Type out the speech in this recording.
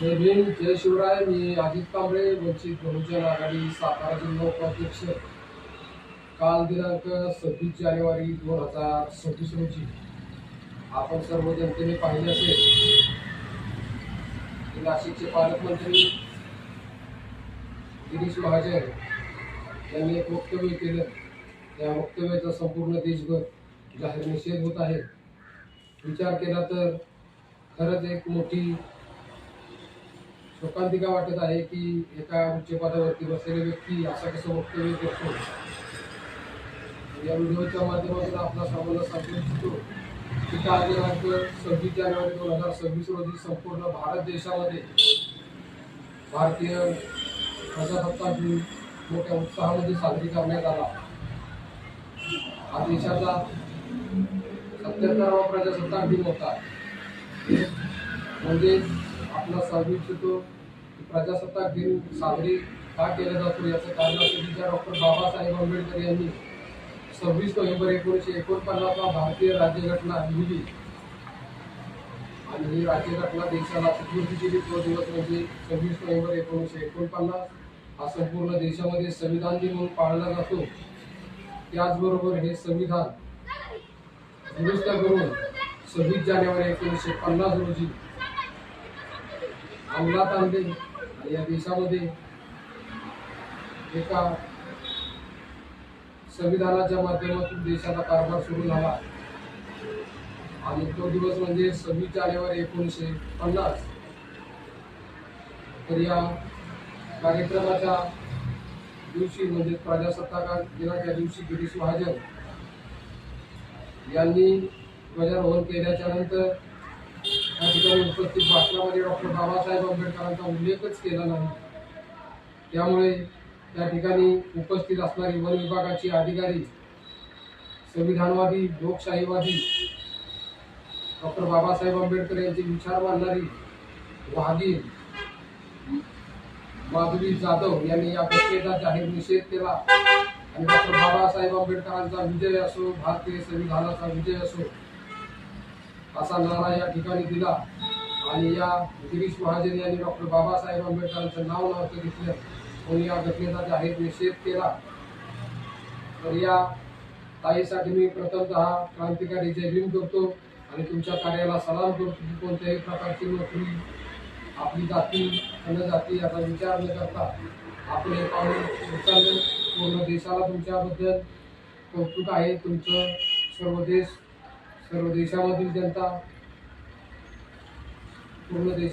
जय भीम जय शिवराय। मी अजित कांबळे, वंचित बहुजन आघाडी सातारा जिल्हा उपाध्यक्ष। काल दिनांक 26 जानेवारी 2026 रोजी आपण सर्व जनतेने पाहिले असेल की नाशिकचे पालकमंत्री गिरीश महाजन यांनी एक वक्तव्य केलं। त्या वक्तव्याचा संपूर्ण देशभर जाहीर निषेध होत आहे। विचार केला तर खरंच एक मोठी शोकांतिका वाटत आहे की एका उच्च पदावरती बसलेले व्यक्ती असं कसं वक्तव्य करतो। या व्हिडिओच्या माध्यमातून आपला सर्वांना सांगू इच्छितो की काल दिनांक 26 जानेवारी 2026 रोजी संपूर्ण भारत देशामध्ये भारतीय प्रजासत्ताक दिन मोठ्या उत्साहामध्ये साजरी करण्यात आला। हा देशाचा 77वा प्रजासत्ताक दिन होता। म्हणजे आपला सांगू इच्छितो प्रजासत्ताक दिन साजरी का केला जातो याचं कारण असं की डॉक्टर बाबासाहेब आंबेडकर यांनी 26 नोव्हेंबर 1949 ला भारतीय राज्यघटना लिहिली आणि ही राज्यघटना देशाला सुपूर्द केली। तो दिवस म्हणजे 26 नोव्हेंबर 1949 हा संपूर्ण देशामध्ये संविधान दिन म्हणून पाळला जातो। त्याचबरोबर हे संविधान दुरुस्त करून 26 जानेवारी 1950 रोजी अंमलात आणले आणि या देशामध्ये एका संविधानाच्या माध्यमातून देशाचा कारभार सुरू झाला आणि तो दिवस म्हणजे 26 जानेवारी 1950। तर या कार्यक्रमाच्या दिवशी म्हणजे प्रजासत्ताक दिनाच्या दिवशी गिरीश महाजन यांनी ध्वजारोहण केल्याच्या नंतर या ठिकाणी उपस्थित भाषणामध्ये डॉक्टर बाबासाहेब आंबेडकरांचा उल्लेखच केला नाही। त्यामुळे त्या ठिकाणी उपस्थित असणारी वन विभागाची अधिकारी, संविधानवादी, लोकशाहीवादी, डॉक्टर बाबासाहेब आंबेडकर यांचे विचार मांडणारी वाघीण माधुरी जाधव यांनी या घटनेचा जाहीर निषेध केला आणि डॉक्टर बाबासाहेब आंबेडकरांचा विजय असो, भारतीय संविधानाचा विजय असो असा नारा या ठिकाणी दिला आणि या गिरीश महाजन यांनी डॉक्टर बाबासाहेब आंबेडकरांचं नाव नव्हतं घेतलं आणि या घटनेचा जाहीर निषेध केला। तर या ताईसाठी मी प्रथमतः क्रांतिकारी जय भीम करतो आणि तुमच्या कार्याला सलाम करतो की कोणत्याही प्रकारची नोकरी आपली जाती जनजाती याचा विचार न करता आपण हे पाऊल उचलले। पूर्ण देशाला तुमच्याबद्दल कौतुक आहे। तुमचं सर्व देशामधील जनता पूर्ण देश